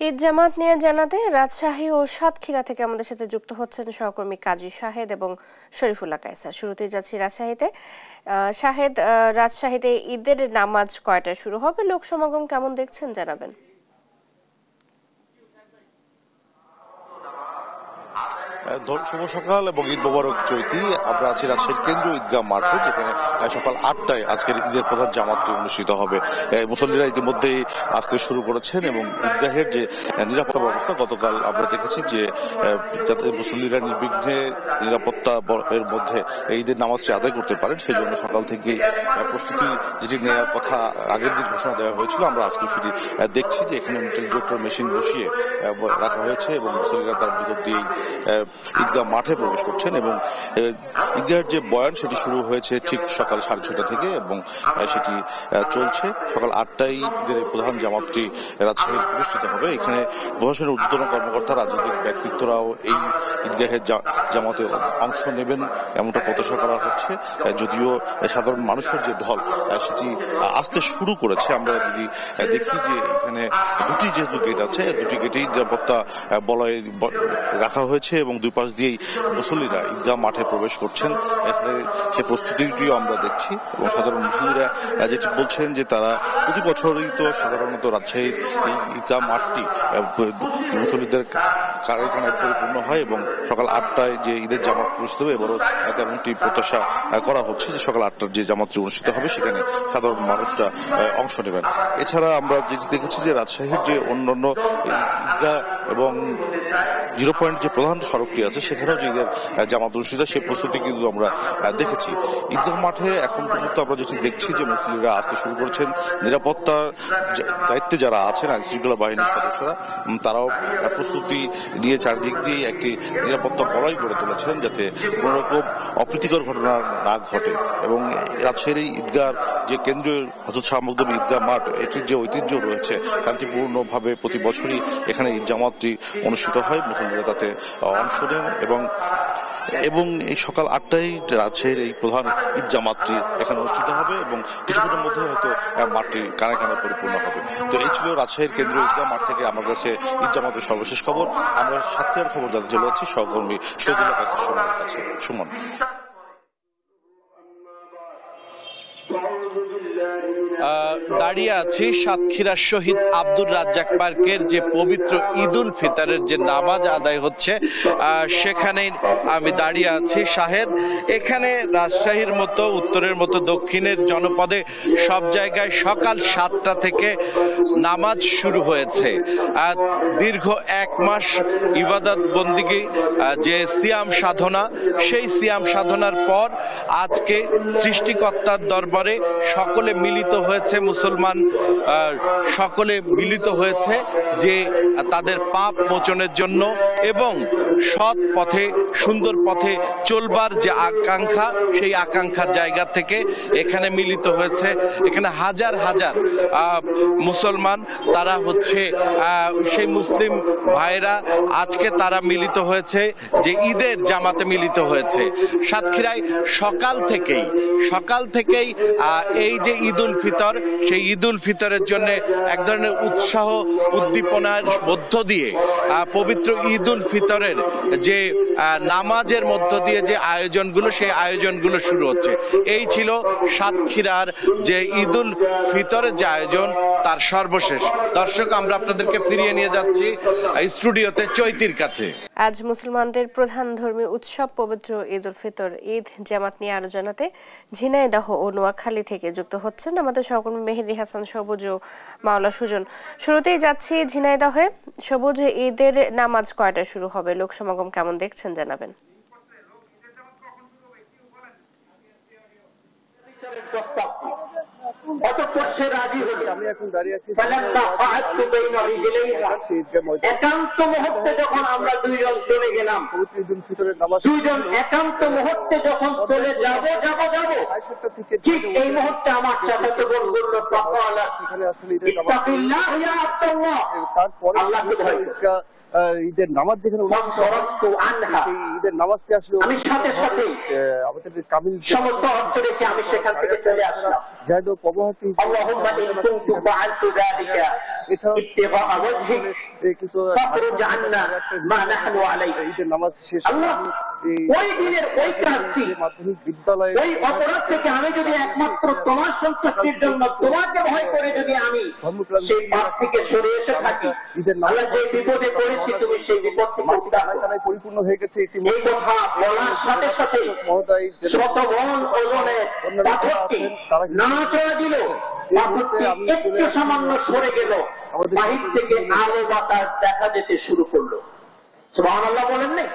ঈদ জামাত নিয়ে জানাতে রাজশাহী ও সাতক্ষীরা থেকে আমাদের সাথে যুক্ত হচ্ছেন সহকর্মী কাজী শাহেদ এবং শরীফুল্লাহ কায়সার। শুরুতেই যাচ্ছি রাজশাহীতে। শাহেদ, রাজশাহীতে ঈদের নামাজ কয়টায় শুরু হবে, লোক সমাগম কেমন দেখছেন জানাবেন। শুভ সকাল এবং ঈদ মোবারক চৈতি। আমরা আছি রাজশাহীর কেন্দ্রীয় ঈদগাহ মাঠে, যেখানে সকাল 8টায় আজকের ঈদের প্রধান জামাতটি অনুষ্ঠিত হবে। মুসল্লিরা ইতিমধ্যেই আসতে শুরু করেছেন এবং ঈদগাহের যে নিরাপত্তা ব্যবস্থা, গতকাল আমরা দেখেছি যে যাতে মুসল্লিরা নির্বিঘ্নে নিরাপত্তা এর মধ্যে ঈদের নামাজটি আদায় করতে পারেন, সেই জন্য সকাল থেকেই প্রস্তুতি যেটি নেওয়ার কথা আগের দিন ঘোষণা দেওয়া হয়েছিল, আমরা আজকে সেটি দেখছি যে এখানে ইন্টারগ্রেটর মেশিন বসিয়ে রাখা হয়েছে এবং মুসল্লিরা তার ভিতর দিয়েই ঈদগাহ মাঠে প্রবেশ করছেন। এবং ঈদগাহের যে বয়ান সেটি শুরু হয়েছে ঠিক সকাল 6:30 থেকে এবং সেটি চলছে। সকাল 8টায় ঈদের প্রধান জামাতটি রাজশাহী অনুষ্ঠিত হবে। এখানে প্রশাসনের ঊর্ধ্বতন কর্মকর্তা, রাজনৈতিক ব্যক্তিত্বরাও এই ঈদগাহের জামাতে অংশ নেবেন এমনটা প্রত্যাশা করা হচ্ছে। যদিও সাধারণ মানুষের যে ঢল সেটি আসতে শুরু করেছে। আমরা যদি দেখি যে এখানে দুটি যেহেতু গেট আছে, দুটি গেটেই নিরাপত্তা বলয় রাখা হয়েছে এবং দুই পাশ দিয়েই মুসল্লিরা ঈদগাহ মাঠে প্রবেশ করছেন। এখানে সে প্রস্তুতিটিও আমরা দেখছি এবং সাধারণ মুসল্লিরা যেটি বলছেন যে তারা প্রতি বছরই তো সাধারণত রাজশাহীর এই ঈদগাহ মাঠটি মুসল্লিদের কারখানায় পরিপূর্ণ হয় এবং সকাল 8টায় যে ঈদের জামাত অনুষ্ঠিত হবে, এবারও তেমনটি প্রত্যাশা করা হচ্ছে যে সকাল 8টার যে জামাতটি অনুষ্ঠিত হবে সেখানে সাধারণ মানুষরা অংশ নেবেন। এছাড়া আমরা যেটি দেখেছি যে রাজশাহীর যে অন্যান্য ঈদগাহ এবং 0 পয়েন্ট যে প্রধান সড়কটি আছে সেখানেও যে ঈদের জামাত অনুষ্ঠিত, সেই প্রস্তুতি কিন্তু আমরা দেখেছি। ঈদগাহ মাঠে এখন পর্যন্ত আমরা যেটি দেখছি যে মুসলিমরা আসতে শুরু করেছেন। নিরাপত্তার দায়িত্বে যারা আছেন আইন শৃঙ্খলা বাহিনীর সদস্যরা, তারাও প্রস্তুতি নিয়ে চারদিক দিয়ে একটি নিরাপত্তা বলয় গড়ে তুলেছেন যাতে কোনো রকম অপ্রীতিকর ঘটনা না ঘটে। এবং রাজশাহীর এই ঈদগাহ যে কেন্দ্রীয় হযরত শাহ মখদুম ঈদগাহ মাঠ, এটির যে ঐতিহ্য রয়েছে, শান্তিপূর্ণভাবে প্রতি বছরই এখানে ঈদ জামাতটি অনুষ্ঠিত হয়, মুসলিমরা তাতে অংশ নেন এবং এই সকাল 8টায় রাজশাহীর এই প্রধান ঈদ জামাতটি এখানে অনুষ্ঠিত হবে এবং কিছুক্ষণের মধ্যে হয়তো মাঠটি কানে কানে পরিপূর্ণ হবে। তো এই ছিল রাজশাহীর কেন্দ্রীয় ঈদগাহ মাঠ থেকে আমার কাছে ঈদ জামাতের সর্বশেষ খবর। আমরা সাতক্ষীরার খবর জানতে চলে যাচ্ছি সহকর্মী শহীদুল্লাহ কাছে সুমনের কাছে। সুমন। দাঁড়িয়ে আছি সাতক্ষীরা শহীদ আব্দুর রাজ্জাক পার্কের যে পবিত্র ঈদ উল ফিতরের যে নামাজ আদায় হচ্ছে সেখানে আমি দাঁড়িয়ে আছি শাহেদ। এখানে রাজশাহীর মতো, উত্তরের মতো দক্ষিণের জনপদে সব জায়গায় সকাল 7টা থেকে নামাজ শুরু হয়েছে। দীর্ঘ 1 মাস ইবাদত বন্দিগি, যে সিয়াম সাধনা, সেই সিয়াম সাধনার পর আজকে সৃষ্টিকর্তার দরবারে সকলে মিলিত হয়েছে, মুসলমান সকলে মিলিত হয়েছে যে তাদের পাপ মোচনের জন্য এবং সৎ পথে, সুন্দর পথে চলবার যে আকাঙ্ক্ষা, সেই আকাঙ্ক্ষার জায়গা থেকে এখানে মিলিত হয়েছে। এখানে হাজার হাজার মুসলমান, তারা হচ্ছে সেই মুসলিম ভাইরা আজকে তারা মিলিত হয়েছে যে ঈদের জামাতে মিলিত হয়েছে। সাতক্ষীরায় সকাল থেকেই এই যে ঈদ উল ফিতর, সেই ঈদ উল ফিতরের জন্য এক ধরনের উৎসাহ উদ্দীপনার মধ্য দিয়ে পবিত্র ঈদ উল ফিতরের যে নামাজের মধ্য দিয়ে যে আয়োজনগুলো, সেই আয়োজনগুলো শুরু হচ্ছে। এই ছিল সাতক্ষীরার যে ঈদ উল ফিতরের যে আয়োজন, তার সর্বশেষ। দর্শক, আমরা আপনাদেরকে ফিরিয়ে নিয়ে যাচ্ছি স্টুডিওতে চৈতির কাছে। আজ মুসলমানদের প্রধান ধর্মীয় উৎসব পবিত্র ঈদ উল ফিতর, ঈদ জামাত নিয়ে আরো জানাতে ঝিনাইদহ ও নোয়াখালী থেকে যুক্ত হচ্ছেন আমাদের সহকর্মী মেহেদী হাসান, সবুজ ও মাওলা সুজন। শুরুতেই যাচ্ছি ঝিনাইদহে। সবুজ, ঈদের নামাজ কয়টায় শুরু হবে, লোক সমাগম কেমন দেখছেন জানাবেন। আমি এখন দাঁড়িয়ে আছি একান্ত মুহূর্তে যখন আমরা দুইজন চলে গেলাম, দুইজন একান্ত মুহূর্তে যখন চলে যাব ঠিক এই মুহূর্তে আমার চাচাতো বোন বলল সেখানে আসলে আল্লাহকে ভয় ঈদের নামাজ যেখানে সেই ঈদের নামাজটা আসলে আমি সাথে সাথে আমাদের কামিল সমস্ত অর্থ রেখে আমি সেখান থেকে চলে আসলাম। এছাড়াও কিন্তু ফাখরুজ আন্না মা নাহনু আলাইহি। ঈদের নামাজ শেষ আল্লাহ ওই দিনের ওই প্রার্থী মাধ্যমিক বিদ্যালয়ে ওই অপরাধ থেকে আমি যদি একমাত্র তোমার সন্তুষ্টির জন্য তোমাকে ভয় করে যদি আমি সেই পাপ থেকে সরে এসে থাকি, আল্লাহ যে বিপদে করেছি তুমি সেই বিপদ থেকে উদ্ধার করো। পরিপূর্ণ হয়ে গেছে এই কথা বলার সাথে সাথে শত মন ওজনের পাথরটি নাড়াচড়া দিল, পাথরটি একটু সামান্য সরে গেল, বাহির থেকে আলো বাতাস দেখা যেতে শুরু করলো। সুবহানাল্লাহ বলেন নাই?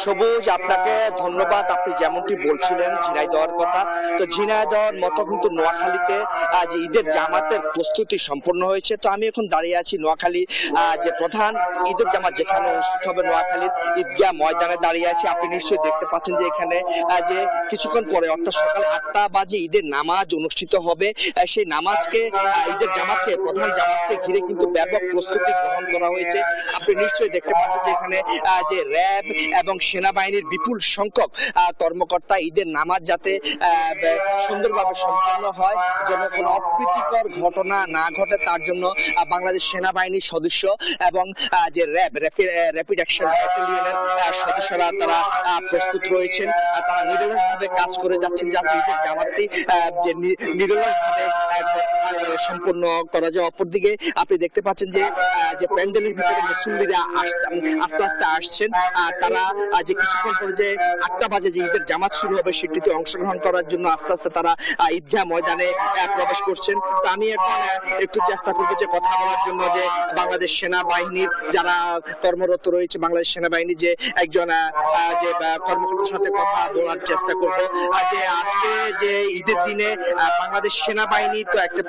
সবুজ, আপনাকে ধন্যবাদ। আপনি যেমনটি বলছিলেন ঝিনাইদহের কথা, তো ঝিনাইদহের মতো কিন্তু নোয়াখালীতে আজ ঈদের জামাতের প্রস্তুতি সম্পন্ন হয়েছে। তো আমি এখন দাঁড়িয়ে আছি নোয়াখালী যে প্রধান ঈদের জামাত যেখানে অনুষ্ঠিত হবে নোয়াখালীর ঈদগাহ ময়দানে দাঁড়িয়ে আছি। আপনি নিশ্চয়ই দেখতে পাচ্ছেন যে এখানে যে কিছুক্ষণ পরে অর্থাৎ সকাল 8টা বাজে ঈদের নামাজ অনুষ্ঠিত হবে। সেই নামাজকে ঈদের জামাতকে প্রধান জামাতকে ঘিরে কিন্তু ব্যাপক প্রস্তুতি গ্রহণ করা হয়েছে। আপনি নিশ্চয়ই দেখতে পাচ্ছেন যে এখানে যে র্যাব এবং সেনাবাহিনীর বিপুল সংখ্যক কর্মকর্তা ঈদের নামাজ যাতে সুন্দরভাবে সম্পন্ন হয়, যেন কোনো অপ্রীতিকর ঘটনা না ঘটে তার জন্য বাংলাদেশ সেনাবাহিনীর সদস্য এবং যে র্যাপিড অ্যাকশন ব্যাটালিয়নের সদস্যরা তারা প্রস্তুত রয়েছেন। তারা নিরলসভাবে কাজ করে যাচ্ছেন যাতে ঈদের জামাতটি যে নিরলসভাবে সম্পন্ন করা যায়। অপরদিকে আপনি দেখতে পাচ্ছেন যে প্যান্ডেলের ভিতরে মুসল্লিরা আস্তে আস্তে আসছেন। তারা যে কিছুক্ষণ পরে যে 8টা বাজে যে ঈদের জামাত শুরু হবে সেটিতে অংশগ্রহণ করার জন্য আস্তে আস্তে তারা ঈদগাহ ময়দানে প্রবেশ করছেন। তো আমি এখন একটু চেষ্টা করবো যে কথা বলার জন্য যে বাংলাদেশ সেনাবাহিনীর যারা কর্মরত রয়েছে, বাংলাদেশ সেনাবাহিনীর যে একজন যে কর্মকর্তার সাথে কথা বলার চেষ্টা করব যে আজকে যে ঈদের দিনে বাংলাদেশ সেনাবাহিনী তো একটা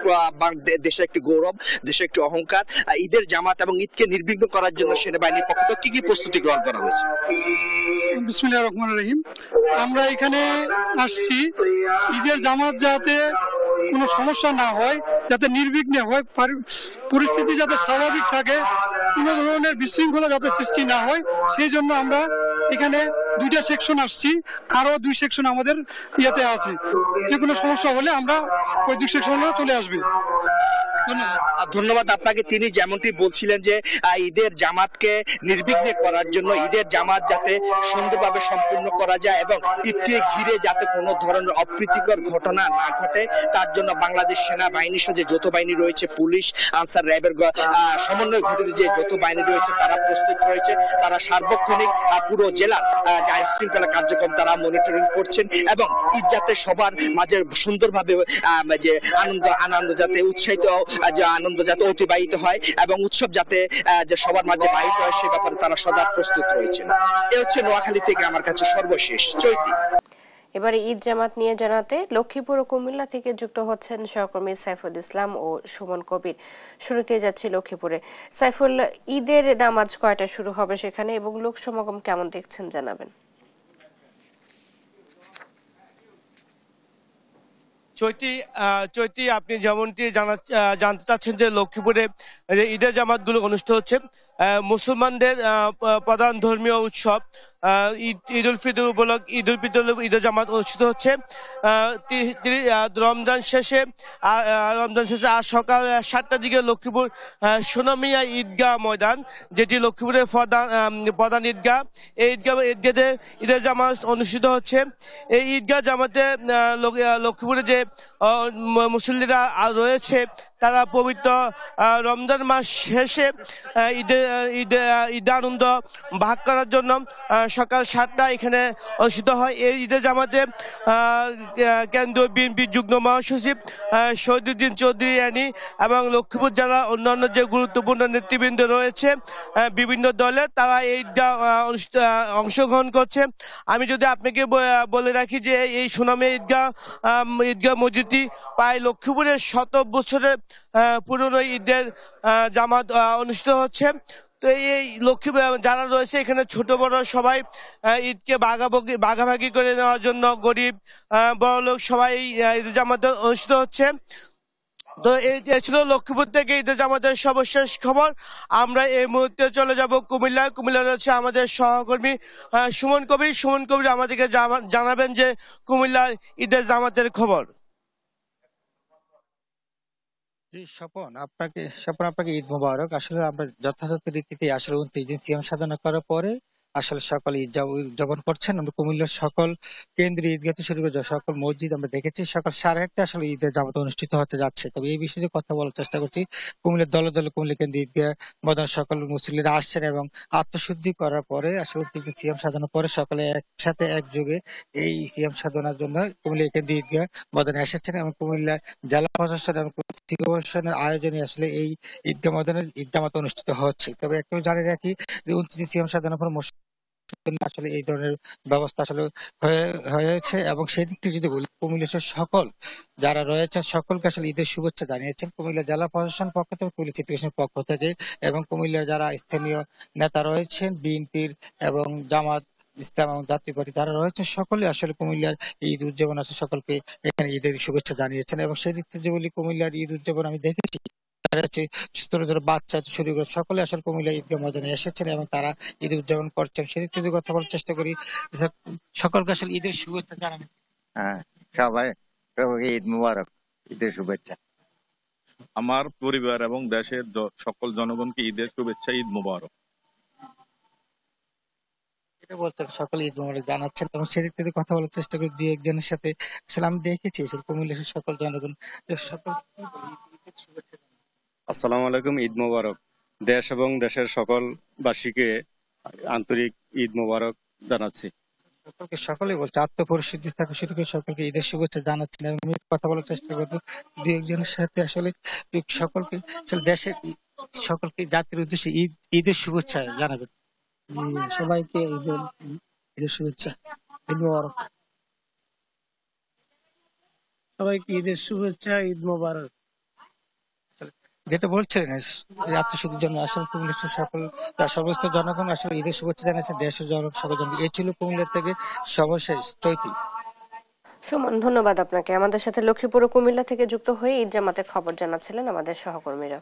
দেশের একটি গৌরব, দেশের একটি অহংকার। ঈদের জামাত এবং ঈদকে নির্বিঘ্ন করার জন্য সেনাবাহিনীর পক্ষ থেকে কি প্রস্তুতি গ্রহণ করা হয়েছে? বিসমিল্লাহির রহমানির রহিম। আমরা এখানে আসছি ঈদের জামাত যাতে কোনো সমস্যা না হয়, যাতে নির্বিঘ্নে হয়, পরিস্থিতি যাতে স্বাভাবিক থাকে, কোনো ধরনের বিশৃঙ্খলা যাতে সৃষ্টি না হয়, সেই জন্য আমরা এখানে 2টা সেকশন আসছি, আরো 2 সেকশন আমাদের ইয়েতে আছে। যে কোনো সমস্যা হলে আমরা ওই 2 সেকশনে চলে আসবো। ধন্যবাদ আপনাকে। তিনি যেমনটি বলছিলেন যে ঈদের জামাতকে নির্বিঘ্নে করার জন্য, ঈদের জামাত যাতে সুন্দরভাবে সম্পূর্ণ করা যায় এবং ঈদকে ঘিরে যাতে কোনো ধরনের অপ্রীতিকর ঘটনা না ঘটে তার জন্য বাংলাদেশ সেনাবাহিনীর সাথে যৌথ বাহিনী রয়েছে, পুলিশ, আনসার, র্যাবের সমন্বয় ঘটিত যে যৌথ বাহিনী রয়েছে তারা প্রস্তুত রয়েছে। তারা সার্বক্ষণিক পুরো জেলার আইন শৃঙ্খলা কার্যক্রম তারা মনিটরিং করছেন এবং ঈদ যাতে সবার মাঝে সুন্দরভাবে যে আনন্দ যাতে উৎসাহিত যে আনন্দ যাতে অতিবাহিত হয় এবং উৎসব যাতে যে সবার মাঝে বাহিত হয় সে ব্যাপারে তারা সদা প্রস্তুত রয়েছেন। এ হচ্ছে নোয়াখালী থেকে আমার কাছে সর্বশেষ চৈতি। এবারে ঈদ জামাত নিয়ে জানাতে লক্ষ্মীপুর ও কুমিল্লা থেকে যুক্ত হচ্ছেন সহকর্মী সাইফুল ইসলাম ও সুমন কবির। শুরুতে যাচ্ছি লক্ষ্মীপুরে। সাইফুল, ঈদের নামাজ কয়টা শুরু হবে সেখানে এবং লোক সমাগম কেমন দেখছেন জানাবেন। চৈতি, আপনি যেমনটি জানতে চাচ্ছেন যে লক্ষ্মীপুরে ঈদের জামাতগুলো অনুষ্ঠিত হচ্ছে। মুসলমানদের প্রধান ধর্মীয় উৎসব ঈদ উল ফিতর উপলক্ষে ঈদের জামাত অনুষ্ঠিত হচ্ছে। রমজান শেষে আজ সকাল 7টার দিকে লক্ষ্মীপুর সোনামিয়া ঈদগাহ ময়দান, যেটি লক্ষ্মীপুরের প্রধান ঈদগাহ, এই ঈদগাহে ঈদের জামাত অনুষ্ঠিত হচ্ছে। এই ঈদগাহ জামাতে লক্ষ্মীপুরে যে মুসল্লিরা রয়েছে তারা পবিত্র রমজান মাস শেষে ঈদ আনন্দ ভাগ করার জন্য সকাল 7টা এখানে অনুষ্ঠিত হয়। এই ঈদের জামাতে কেন্দ্রীয় বিএনপির যুগ্ম মহাসচিব শহীদুদ্দিন চৌধুরী আনি এবং লক্ষ্মীপুর জেলার অন্যান্য যে গুরুত্বপূর্ণ নেতৃবৃন্দ রয়েছে বিভিন্ন দলের, তারা এই অংশগ্রহণ করছে। আমি যদি আপনাকে বলে রাখি যে এই সুনামী ঈদগাহ মসজিদটি প্রায় লক্ষ্মীপুরের 100 বছরের পুরনো ঈদের জামাত অনুষ্ঠিত হচ্ছে। তো এই লক্ষ্মী যারা রয়েছে এখানে ছোট বড় সবাই ঈদকে ভাগাভাগি করে নেওয়ার জন্য গরিব বড় লোক সবাই ঈদ জামাতে অনুষ্ঠিত হচ্ছে। তো এই যে ছিল লক্ষ্মীপুর থেকে ঈদের জামাতের সর্বশেষ খবর। আমরা এই মুহূর্তে চলে যাব কুমিল্লা। কুমিল্লা রয়েছে আমাদের সহকর্মী সুমন কবির। সুমন কবির আমাদেরকে জানাবেন যে কুমিল্লার ঈদের জামাতের খবর। জি স্বপন আপনাকে ঈদ মোবারক। আসলে আমরা যথাযথ রীতিতে আসলে 29 দিন সিয়াম সাধনা করার পরে আসলে সকালে ঈদ উদযাপন করছেন। আমরা কুমিল্লার সকল কেন্দ্রীয় ঈদগাহ থেকে শুরু করে সকল মসজিদ আমরা দেখেছি সকাল 8:30 আসলে ঈদের জামাত অনুষ্ঠিত হতে যাচ্ছে। তবে এই বিষয়ে কথা বলার চেষ্টা করছি। কুমিল্লার দলে দলে কুমিল্লা কেন্দ্রীয় ঈদগাহ ময়দানে সকল মুসল্লিরা আসছেন এবং আত্মশুদ্ধি করার পরে আসলে 29 দিন সিয়াম সাধনার পরে সকালে একসাথে একযোগে এই সিয়াম সাধনার জন্য কুমিল্লা কেন্দ্রীয় ঈদগাহ ময়দানে এসেছেন এবং কুমিল্লা জেলা প্রশাসন এবং সিটি কর্পোরেশনের আয়োজনে আসলে এই ঈদগাহ ময়দানে ঈদ জামাত অনুষ্ঠিত হচ্ছে। তবে একটু জানিয়ে রাখি যে 29 সিয়াম সাধনার পর আসলে এই ধরনের ব্যবস্থা আসলে হয়েছে এবং সেই দিক থেকে যদি বলি কুমিল্লার সকল যারা রয়েছেন সকলকে আসলে ঈদের শুভেচ্ছা জানিয়েছেন কুমিল্লা জেলা প্রশাসন পক্ষ থেকে, কুমিল্লা সিটি কর্পোরেশনের পক্ষ থেকে এবং কুমিল্লার যারা স্থানীয় নেতা রয়েছেন বিএনপির এবং জামাত ইসলাম এবং জাতীয় পার্টি যারা রয়েছে সকলে আসলে কুমিল্লার ঈদ উদযাপন আছে সকলকে এখানে ঈদের শুভেচ্ছা জানিয়েছেন। এবং সেই দিক থেকে বলি কুমিল্লার ঈদ উদযাপন আমি দেখেছি ছোট ছোট বাচ্চা শুরু করে সকলে আসলে কুমিল্লা ঈদগাহ ময়দানে এসেছেন এবং তারা ঈদ উদযাপন করছেন। সেদিক থেকে কথা বলার চেষ্টা করি, সকলকে আসলে ঈদের শুভেচ্ছা জানাবেন। হ্যাঁ, সবাইকে ঈদ মুবারক, ঈদের শুভেচ্ছা। আমার পরিবার এবং দেশের সকল জনগণকে ঈদের শুভেচ্ছা, ঈদ মুবারক। এটা বলছেন সকলে ঈদ মুবারক জানাচ্ছেন এবং সেদিক থেকে কথা বলার চেষ্টা করি দুই একজনের সাথে। আসলে আমি দেখেছি কুমিল্লার সকল জনগণ সকল শুভেচ্ছা। আসসালামু আলাইকুম, ঈদ মুবারক। দেশ এবং দেশের সকল বাসীকে আন্তরিক ঈদ মুবারক জানাচ্ছি। সকলেই বলছে আত্মপরিশুদ্ধি থেকে শুরু করে সকলকে ঈদের শুভেচ্ছা জানাচ্ছেন এবং আমি কথা বলার চেষ্টা করবো দুই একজনের সাথে। আসলে সকলকে দেশের সকলকে জাতির উদ্দেশ্যে ঈদের শুভেচ্ছা জানাবেন। সবাইকে ঈদের শুভেচ্ছা, ঈদ মোবারক। সবাইকে ঈদের শুভেচ্ছা, ঈদ মোবারক। যেটা বলছেন আত্মশুদ্ধির জন্য আসলে কুমিল্লার সকল সমস্ত জনগণ আসলে ঈদের শুভেচ্ছা জানাচ্ছেন দেশের সকল জন। এই ছিল কুমিল্লা থেকে সর্বশেষ চৈতি। সুমন, ধন্যবাদ আপনাকে। আমাদের সাথে লক্ষ্মীপুর ও কুমিল্লা থেকে যুক্ত হয়ে ঈদ জামাতের খবর জানাচ্ছিলেন আমাদের সহকর্মীরা।